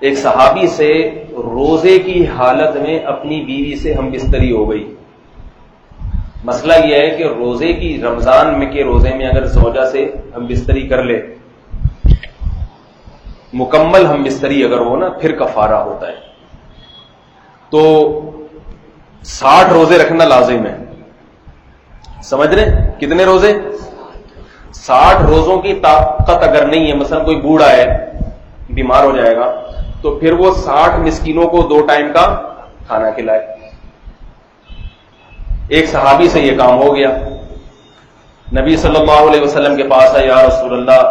ایک صحابی سے روزے کی حالت میں اپنی بیوی سے ہم بستری ہو گئی. مسئلہ یہ ہے کہ روزے کی رمضان میں کے روزے میں اگر زوجہ سے ہم بستری کر لے, مکمل ہم بستری اگر ہو نا, پھر کفارہ ہوتا ہے. تو 60 روزے رکھنا لازم ہے. سمجھ رہے کتنے روزے؟ 60 روزوں کی طاقت اگر نہیں ہے, مثلا کوئی بوڑھا ہے بیمار ہو جائے گا, تو پھر وہ 60 مسکینوں کو 2 ٹائم کا کھانا کھلائے. ایک صحابی سے یہ کام ہو گیا, نبی صلی اللہ علیہ وسلم کے پاس آئے, یا رسول اللہ,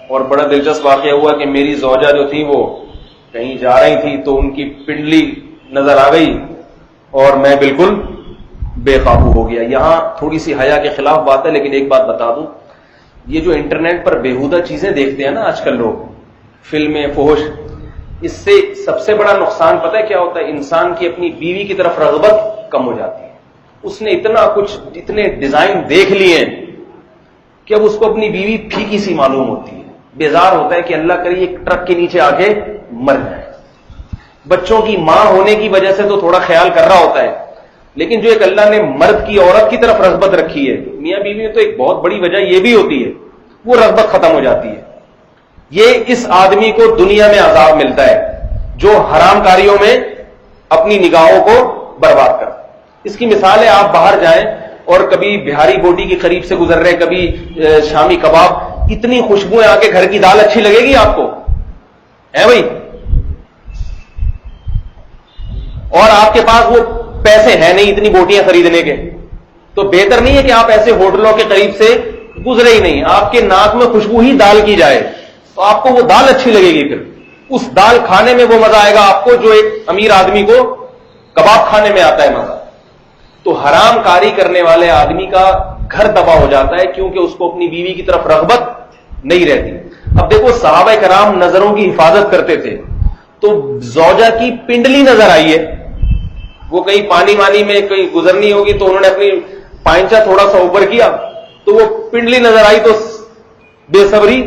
اور بڑا دلچسپ واقعہ ہوا کہ میری زوجہ جو تھی وہ کہیں جا رہی تھی تو ان کی پنڈلی نظر آ گئی اور میں بالکل بے قابو ہو گیا. یہاں تھوڑی سی حیا کے خلاف بات ہے, لیکن ایک بات بتا دوں, یہ جو انٹرنیٹ پر بےہودہ چیزیں دیکھتے ہیں نا آج کل لوگ, فلمیں, فحش, اس سے سب سے بڑا نقصان پتہ ہے کیا ہوتا ہے؟ انسان کی اپنی بیوی کی طرف رغبت کم ہو جاتی ہے. اس نے اتنا کچھ, اتنے ڈیزائن دیکھ لیے ہیں کہ اب اس کو اپنی بیوی پھیکی سی معلوم ہوتی ہے. بیزار ہوتا ہے کہ اللہ کرے ایک ٹرک کے نیچے آ کے مر جائے. بچوں کی ماں ہونے کی وجہ سے تو تھوڑا خیال کر رہا ہوتا ہے, لیکن جو ایک اللہ نے مرد کی عورت کی طرف رغبت رکھی ہے, میاں بیوی میں تو ایک بہت بڑی وجہ یہ بھی ہوتی ہے, وہ رغبت ختم ہو جاتی ہے. یہ اس آدمی کو دنیا میں عذاب ملتا ہے جو حرام کاریوں میں اپنی نگاہوں کو برباد کرتا ہے. اس کی مثال ہے, آپ باہر جائیں اور کبھی بہاری بوٹی کے قریب سے گزر رہے, کبھی شامی کباب, اتنی خوشبوئیں آ کے گھر کی دال اچھی لگے گی آپ کو, ہے بھائی؟ اور آپ کے پاس وہ پیسے ہیں نہیں اتنی بوٹیاں خریدنے کے, تو بہتر نہیں ہے کہ آپ ایسے ہوٹلوں کے قریب سے گزرے ہی نہیں, آپ کے ناک میں خوشبو ہی دال کی جائے تو آپ کو وہ دال اچھی لگے گی. پھر اس دال کھانے میں وہ مزہ آئے گا آپ کو جو ایک امیر آدمی کو کباب کھانے میں آتا ہے مزہ. تو حرام کاری کرنے والے آدمی کا گھر تباہ ہو جاتا ہے کیونکہ اس کو اپنی بیوی کی طرف رغبت نہیں رہتی. اب دیکھو صحابہ کرام نظروں کی حفاظت کرتے تھے, تو زوجہ کی پنڈلی نظر آئی ہے, وہ کہیں پانی وانی میں کہیں گزرنی ہوگی تو انہوں نے اپنی پائنچا تھوڑا سا اوپر کیا تو وہ پنڈلی نظر آئی, تو بے صبری,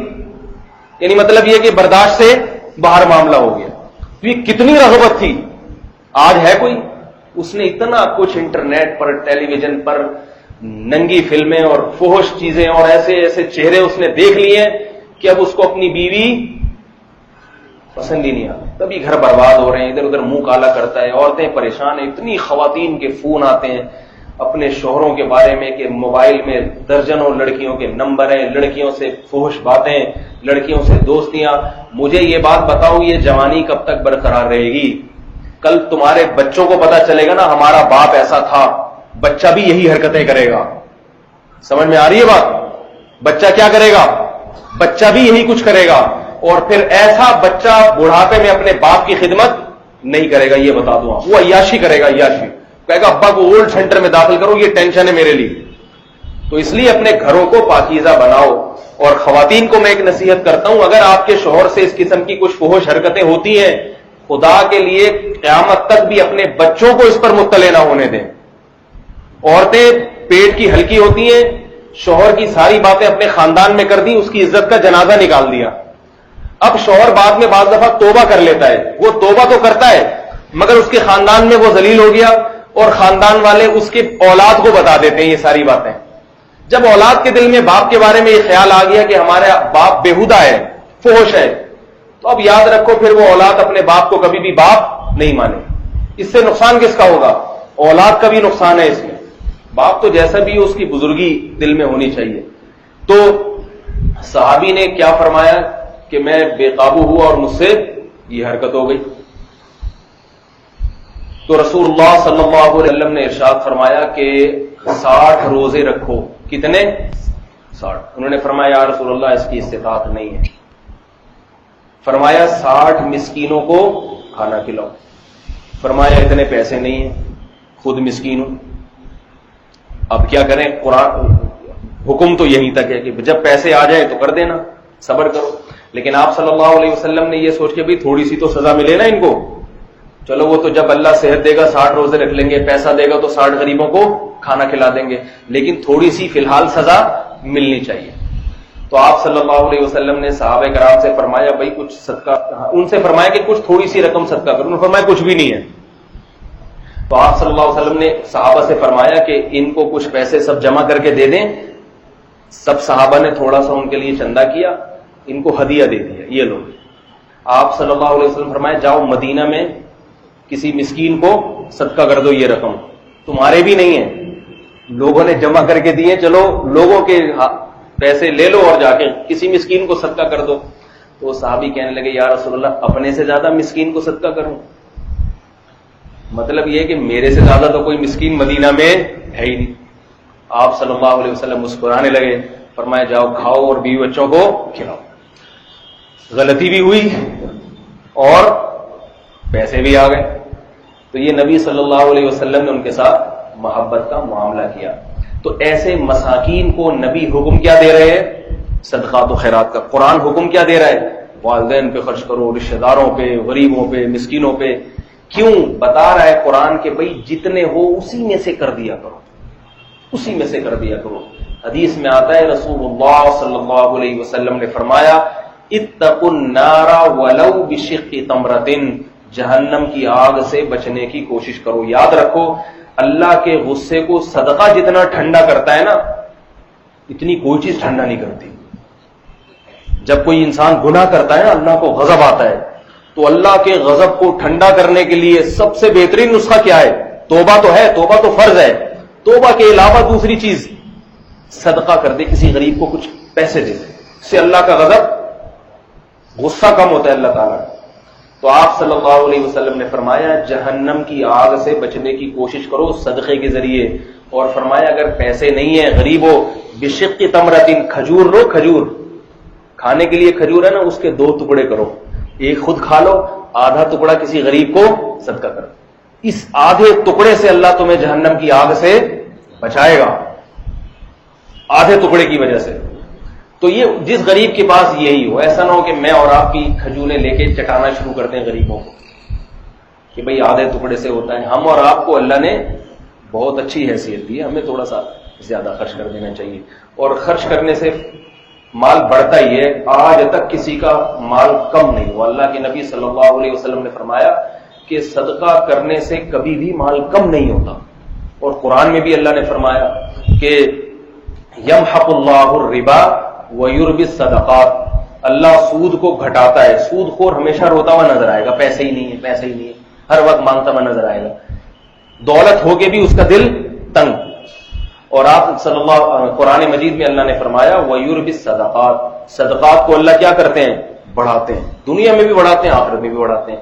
یعنی مطلب یہ کہ برداشت سے باہر معاملہ ہو گیا. تو یہ کتنی رغبت تھی, آج ہے کوئی؟ اس نے اتنا کچھ انٹرنیٹ پر, ٹیلی ویژن پر ننگی فلمیں اور فحش چیزیں اور ایسے ایسے چہرے اس نے دیکھ لیے کہ اب اس کو اپنی بیوی پسند ہی نہیں آتی. تبھی گھر برباد ہو رہے ہیں, ادھر ادھر منہ کالا کرتا ہے, عورتیں پریشان ہیں. اتنی خواتین کے فون آتے ہیں اپنے شوہروں کے بارے میں کہ موبائل میں درجنوں لڑکیوں کے نمبر ہیں, لڑکیوں سے فحش باتیں, لڑکیوں سے دوستیاں. مجھے یہ بات بتاؤ, یہ جوانی کب تک برقرار رہے گی؟ کل تمہارے بچوں کو پتا چلے گا نا ہمارا باپ ایسا تھا, بچہ بھی یہی حرکتیں کرے گا. سمجھ میں آ رہی ہے بات؟ بچہ کیا کرے گا؟ بچہ بھی یہی کچھ کرے گا, اور پھر ایسا بچہ بڑھاپے میں اپنے باپ کی خدمت نہیں کرے گا. یہ بتا دوں, وہ عیاشی کرے گا, عیاشی کہے گا ابا کو اولڈ سینٹر میں داخل کرو, یہ ٹینشن ہے میرے لیے. تو اس لیے اپنے گھروں کو پاکیزہ بناؤ. اور خواتین کو میں ایک نصیحت کرتا ہوں, اگر آپ کے شوہر سے اس قسم کی کچھ فحش حرکتیں ہوتی ہیں, خدا کے لیے قیامت تک بھی اپنے بچوں کو اس پر مطلع نہ ہونے دیں. عورتیں پیٹ کی ہلکی ہوتی ہیں, شوہر کی ساری باتیں اپنے خاندان میں کر دی, اس کی عزت کا جنازہ نکال دیا. اب شوہر بعد میں بعض دفعہ توبہ کر لیتا ہے, وہ توبہ تو کرتا ہے مگر اس کے خاندان میں وہ ذلیل ہو گیا, اور خاندان والے اس کے اولاد کو بتا دیتے ہیں یہ ساری باتیں. جب اولاد کے دل میں باپ کے بارے میں یہ خیال آ گیا کہ ہمارا باپ بےہودہ ہے, فحش ہے, تو اب یاد رکھو پھر وہ اولاد اپنے باپ کو کبھی بھی باپ نہیں مانے. اس سے نقصان کس کا ہوگا؟ اولاد کا بھی نقصان ہے اس میں. باپ تو جیسا بھی اس کی بزرگی دل میں ہونی چاہیے. تو صحابی نے کیا فرمایا کہ میں بے قابو ہوا اور مجھ سے یہ حرکت ہو گئی. تو رسول اللہ صلی اللہ علیہ وسلم نے ارشاد فرمایا کہ 60 روزے رکھو. کتنے؟ 60. انہوں نے فرمایا یا رسول اللہ اس کی استطاعت نہیں ہے. فرمایا 60 مسکینوں کو کھانا کھلاؤ. فرمایا اتنے پیسے نہیں ہیں, خود مسکین ہوں. اب کیا کریں؟ قرآن حکم تو یہیں تک ہے کہ جب پیسے آ جائیں تو کر دینا, صبر کرو. لیکن آپ صلی اللہ علیہ وسلم نے یہ سوچ کے بھی تھوڑی سی تو سزا ملے نا ان کو. چلو وہ تو جب اللہ صحت دے گا 60 روزے رکھ لیں گے, پیسہ دے گا تو 60 غریبوں کو کھانا کھلا دیں گے, لیکن تھوڑی سی فی الحال سزا ملنی چاہیے. تو آپ صلی اللہ علیہ وسلم نے صحابہ کرام سے فرمایا بھائی کچھ صدقہ، ان سے فرمایا کہ کچھ تھوڑی سی رقم صدقہ کرو، انہوں نے فرمایا کچھ بھی نہیں ہے. تو آپ صلی اللہ علیہ وسلم نے صحابہ سے فرمایا کہ ان کو کچھ پیسے سب جمع کر کے دے دیں. سب صحابہ نے تھوڑا سا ان کے لیے چندہ کیا، ان کو ہدیہ دے دیا، یہ لوگ. آپ صلی اللہ علیہ وسلم فرمایا جاؤ مدینہ میں کسی مسکین کو صدقہ کر دو، یہ رقم تمہارے بھی نہیں ہے، لوگوں نے جمع کر کے دیے، چلو لوگوں کے پیسے لے لو اور جا کے کسی مسکین کو صدقہ کر دو. تو صحابی کہنے لگے یا رسول اللہ اپنے سے زیادہ مسکین کو صدقہ کروں؟ مطلب یہ کہ میرے سے زیادہ تو کوئی مسکین مدینہ میں ہے ہی نہیں. آپ صلی اللہ علیہ وسلم مسکرانے لگے، فرمایا جاؤ کھاؤ اور بیوی بچوں کو کھلاؤ. غلطی بھی ہوئی اور پیسے بھی آ گئے. تو یہ نبی صلی اللہ علیہ وسلم نے ان کے ساتھ محبت کا معاملہ کیا. تو ایسے مساکین کو نبی حکم کیا دے رہے ہیں؟ صدقات و خیرات کا. قرآن حکم کیا دے رہا ہے؟ والدین پہ خرچ کرو، رشتہ داروں پہ، غریبوں پہ، مسکینوں پہ. کیوں بتا رہا ہے قرآن کہ بھئی جتنے ہو اسی میں سے کر دیا کرو، اسی میں سے کر دیا کرو. حدیث میں آتا ہے رسول اللہ صلی اللہ علیہ وسلم نے فرمایا اتقوا النار ولو بشق تمرۃ، جہنم کی آگ سے بچنے کی کوشش کرو. یاد رکھو اللہ کے غصے کو صدقہ جتنا ٹھنڈا کرتا ہے نا، اتنی کوئی چیز ٹھنڈا نہیں کرتی. جب کوئی انسان گناہ کرتا ہے نا، اللہ کو غضب آتا ہے، تو اللہ کے غضب کو ٹھنڈا کرنے کے لیے سب سے بہترین نسخہ کیا ہے؟ توبہ تو ہے، توبہ تو فرض ہے. توبہ کے علاوہ دوسری چیز صدقہ کر دے، کسی غریب کو کچھ پیسے دے دے، اس سے اللہ کا غضب، غصہ کم ہوتا ہے اللہ تعالیٰ. تو آپ صلی اللہ علیہ وسلم نے فرمایا جہنم کی آگ سے بچنے کی کوشش کرو صدقے کے ذریعے. اور فرمایا اگر پیسے نہیں ہیں، غریب ہو، بشق تمرۃ، کھجور لو، کھجور کھانے کے لیے کھجور ہے نا، اس کے 2 ٹکڑے کرو، ایک خود کھا لو، آدھا ٹکڑا کسی غریب کو صدقہ کرو. اس آدھے ٹکڑے سے اللہ تمہیں جہنم کی آگ سے بچائے گا، آدھے ٹکڑے کی وجہ سے. تو یہ جس غریب کے پاس یہی ہو، ایسا نہ ہو کہ میں اور آپ کی کھجوریں لے کے چٹانا شروع کر دیں غریبوں کو کہ بھئی آدھے ٹکڑے سے ہوتا ہے. ہم اور آپ کو اللہ نے بہت اچھی حیثیت دی ہے، ہمیں تھوڑا سا زیادہ خرچ کر دینا چاہیے. اور خرچ کرنے سے مال بڑھتا ہی ہے. آج تک کسی کا مال کم نہیں ہوا. اللہ کے نبی صلی اللہ علیہ وسلم نے فرمایا کہ صدقہ کرنے سے کبھی بھی مال کم نہیں ہوتا. اور قرآن میں بھی اللہ نے فرمایا کہ یمحق اللہ الربا ویربی الصدقات، اللہ سود کو گھٹاتا ہے. سود خور ہمیشہ روتا ہوا نظر آئے گا، پیسے ہی نہیں ہے، پیسے ہی نہیں ہے، ہر وقت مانگتا ہوا نظر آئے گا، دولت ہو کے بھی اس کا دل تنگ. اور آپ صلی اللہ قرآن مجید میں اللہ نے فرمایا ویربی الصدقات، صدقات کو اللہ کیا کرتے ہیں؟ بڑھاتے ہیں. دنیا میں بھی بڑھاتے ہیں، آخرت میں بھی بڑھاتے ہیں.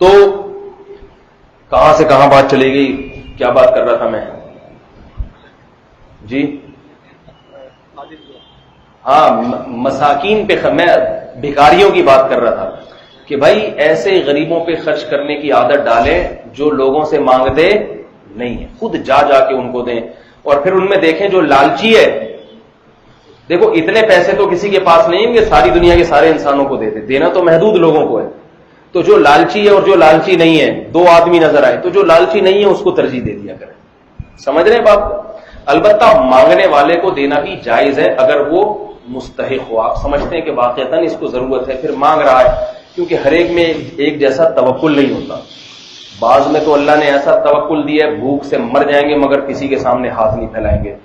تو کہاں سے کہاں بات چلی گئی؟ کیا بات کر رہا تھا میں؟ جی ہاں، مساکین پہ، میں بھکاریوں کی بات کر رہا تھا کہ بھائی ایسے غریبوں پہ خرچ کرنے کی عادت ڈالیں جو لوگوں سے مانگتے نہیں ہیں، خود جا جا کے ان کو دیں. اور پھر ان میں دیکھیں جو لالچی ہے، دیکھو اتنے پیسے تو کسی کے پاس نہیں ہیں کہ ساری دنیا کے سارے انسانوں کو دے دے، دینا تو محدود لوگوں کو ہے. تو جو لالچی ہے اور جو لالچی نہیں ہے، 2 آدمی نظر آئے تو جو لالچی نہیں ہے اس کو ترجیح دے دیا کریں. سمجھ رہے ہیں بات؟ البتہ مانگنے والے کو دینا بھی جائز ہے اگر وہ مستحق ہو. آپ سمجھتے ہیں کہ واقعتاً اس کو ضرورت ہے، پھر مانگ رہا ہے، کیونکہ ہر ایک میں ایک جیسا توکل نہیں ہوتا. بعض میں تو اللہ نے ایسا توکل دیا ہے بھوک سے مر جائیں گے مگر کسی کے سامنے ہاتھ نہیں پھیلائیں گے.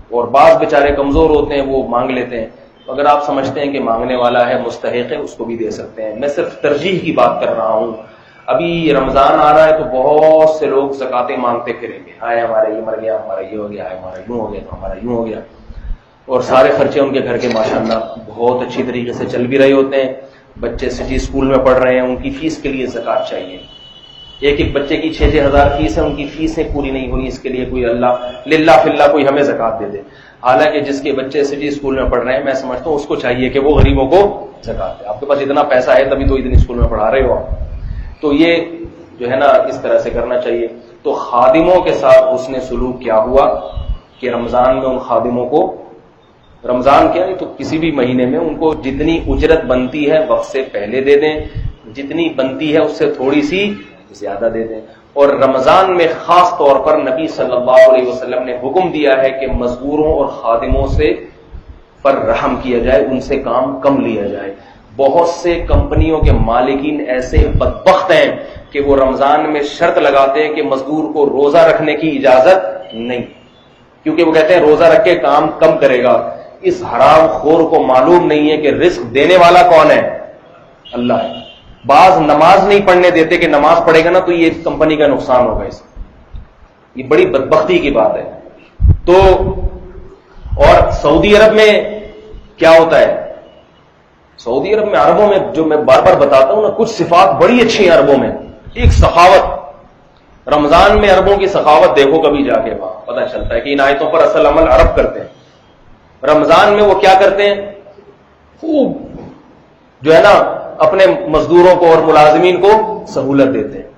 اور بعض بیچارے کمزور ہوتے ہیں، وہ مانگ لیتے ہیں. اگر آپ سمجھتے ہیں کہ مانگنے والا ہے، مستحق ہے، اس کو بھی دے سکتے ہیں. میں صرف ترجیح کی بات کر رہا ہوں. ابھی رمضان آ رہا ہے تو بہت سے لوگ زکاتیں مانگتے پھریں گے، ہائے ہمارا یہ مر گیا، ہمارا یہ ہو گیا، ہائے ہمارا یوں ہو گیا تو ہمارا یوں ہو گیا. اور سارے خرچے ان کے گھر کے ماشاءاللہ بہت اچھی طریقے سے چل بھی رہے ہوتے ہیں. بچے سٹی اسکول میں پڑھ رہے ہیں، ان کی فیس کے لیے زکات چاہیے. ایک ایک بچے کی 6-6 ہزار فیس ہے، ان کی فیسیں پوری نہیں ہوئی، اس کے لیے کوئی اللہ للہ فی اللہ کوئی ہمیں زکات دے دے. حالانکہ جس کے بچے سٹی اسکول میں پڑھ رہے ہیں، میں سمجھتا ہوں اس کو چاہیے کہ وہ غریبوں کو زکات دے. آپ کے پاس اتنا پیسہ ہے تبھی تو اتنی اسکول میں پڑھا رہے ہو آپ. تو یہ جو ہے نا اس طرح سے کرنا چاہیے. تو خادموں کے ساتھ حسن سلوک کیا ہوا کہ رمضان میں ان خادموں کو، رمضان کیا نہیں تو کسی بھی مہینے میں ان کو جتنی اجرت بنتی ہے وقت سے پہلے دے دیں، جتنی بنتی ہے اس سے تھوڑی سی زیادہ دے دیں. اور رمضان میں خاص طور پر نبی صلی اللہ علیہ وسلم نے حکم دیا ہے کہ مزدوروں اور خادموں سے پر رحم کیا جائے، ان سے کام کم لیا جائے. بہت سے کمپنیوں کے مالکین ایسے بدبخت ہیں کہ وہ رمضان میں شرط لگاتے ہیں کہ مزدور کو روزہ رکھنے کی اجازت نہیں، کیونکہ وہ کہتے ہیں روزہ رکھ کے کام کم کرے گا. اس حرام خور کو معلوم نہیں ہے کہ رزق دینے والا کون ہے؟ اللہ ہے. بعض نماز نہیں پڑھنے دیتے کہ نماز پڑھے گا نا تو یہ کمپنی کا نقصان ہوگا. اس یہ بڑی بدبختی کی بات ہے. تو اور سعودی عرب میں کیا ہوتا ہے؟ سعودی عرب میں، عربوں میں، جو میں بار بار بتاتا ہوں نا، کچھ صفات بڑی اچھی ہیں عربوں میں. ایک سخاوت، رمضان میں عربوں کی سخاوت دیکھو کبھی جا کے، وہاں پتہ چلتا ہے کہ ان آیتوں پر اصل عمل عرب کرتے ہیں. رمضان میں وہ کیا کرتے ہیں؟ خوب جو ہے نا اپنے مزدوروں کو اور ملازمین کو سہولت دیتے ہیں.